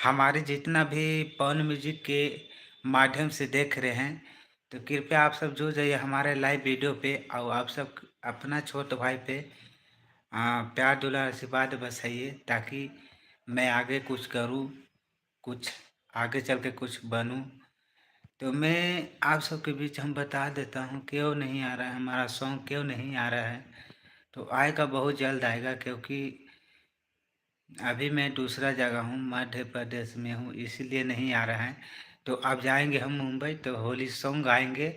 हमारे जितना भी पवन म्यूजिक के माध्यम से देख रहे हैं, तो कृपया आप सब जुड़ जाइए हमारे लाइव वीडियो पे और आप सब अपना छोटे भाई पे प्यार दुलार आशीर्वाद बरसाइए, ताकि मैं आगे कुछ करूं, कुछ आगे चल के कुछ बनूं। तो मैं आप सबके बीच हम बता देता हूं क्यों नहीं आ रहा है हमारा सॉन्ग, क्यों नहीं आ रहा है। तो आएगा, बहुत जल्द आएगा, क्योंकि अभी मैं दूसरा जगह हूँ, मध्य प्रदेश में हूँ, इसीलिए नहीं आ रहा है। तो अब जाएंगे हम मुंबई, तो होली सॉन्ग आएंगे,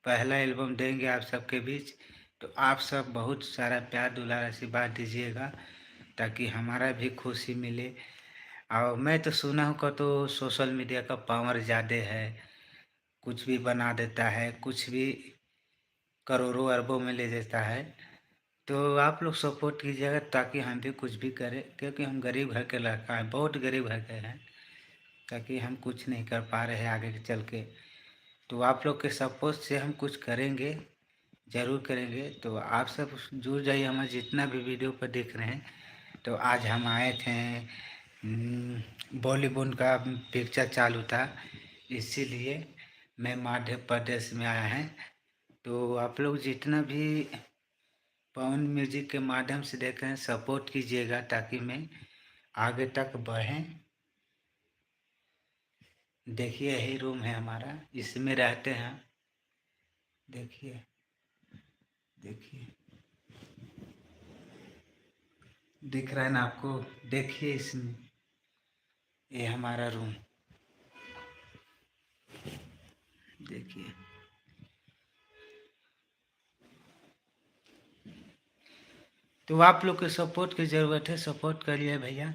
पहला एल्बम देंगे आप सबके बीच। तो आप सब बहुत सारा प्यार दुलार आशीर्वाद दीजिएगा, ताकि हमारा भी खुशी मिले। और मैं तो सुना हूँ का तो सोशल मीडिया का पावर ज़्यादा है, कुछ भी बना देता है, कुछ भी करोड़ों अरबों में ले देता है। तो आप लोग सपोर्ट कीजिएगा, ताकि हम भी कुछ भी करें, क्योंकि हम गरीब घर के लड़का हैं, बहुत गरीब घर के हैं, ताकि हम कुछ नहीं कर पा रहे हैं आगे चल के। तो आप लोग के सपोर्ट से हम कुछ करेंगे, ज़रूर करेंगे। तो आप सब जुड़ जाइए, हमारे जितना भी वीडियो पर देख रहे हैं। तो आज हम आए थे, बॉलीवुड का पिक्चर चालू था, इसीलिए मैं मध्य प्रदेश में आया है। तो आप लोग जितना भी पवन म्यूजिक के माध्यम से देख रहे हैं, सपोर्ट कीजिएगा, ताकि मैं आगे तक बढ़ें। देखिए यही रूम है हमारा, इसमें रहते हैं। देखिए देखिए, दिख रहा है ना आपको? देखिए इसमें, ये हमारा रूम, देखिए। तो आप लोग के सपोर्ट की ज़रूरत है, सपोर्ट करिए भैया।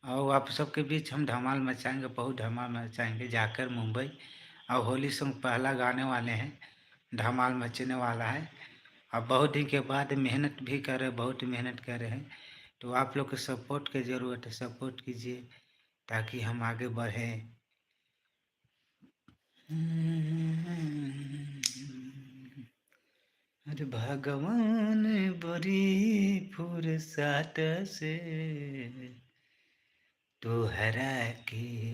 और आप सबके बीच हम धमाल मचाएंगे, बहुत धमाल मचाएंगे जाकर मुंबई। और होली सॉन्ग पहला गाने वाले हैं, धमाल मचने वाला है। अब बहुत दिन के बाद मेहनत भी कर रहे, बहुत मेहनत कर रहे हैं। तो आप लोग के सपोर्ट की ज़रूरत है, सपोर्ट कीजिए, ताकि हम आगे बढ़ें। अरे भगवान बड़ी फुर्सत से तोहरा के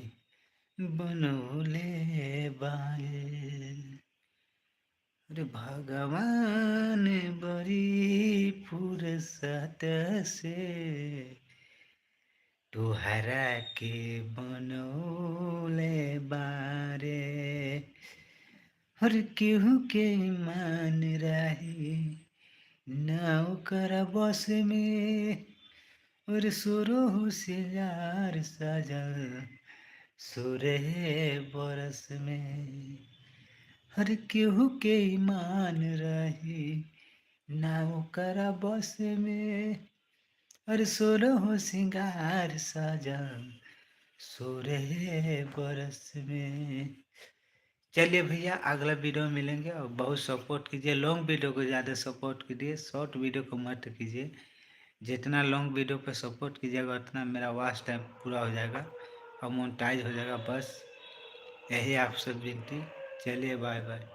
बनौले बाए। अरे भगवान बड़ी फुर्सत से तोहरा के बनौले बारे। हर केहू के मान रही ना ओकरा बस में, और सुरो होशियार सजल सुरहे बरस में। हर केहू के ईमान रही ना ओकरा बस में, और सुरहो सिंगार सजल सुरहे बरस में। चलिए भैया, अगला वीडियो में मिलेंगे, और बहुत सपोर्ट कीजिए। लॉन्ग वीडियो को ज़्यादा सपोर्ट कीजिए, शॉर्ट वीडियो को मत कीजिए। जितना लॉन्ग वीडियो पे सपोर्ट कीजिएगा, उतना मेरा वॉच टाइम पूरा हो जाएगा और मोनेटाइज हो जाएगा। बस यही आपसे विनती। चलिए, बाय बाय।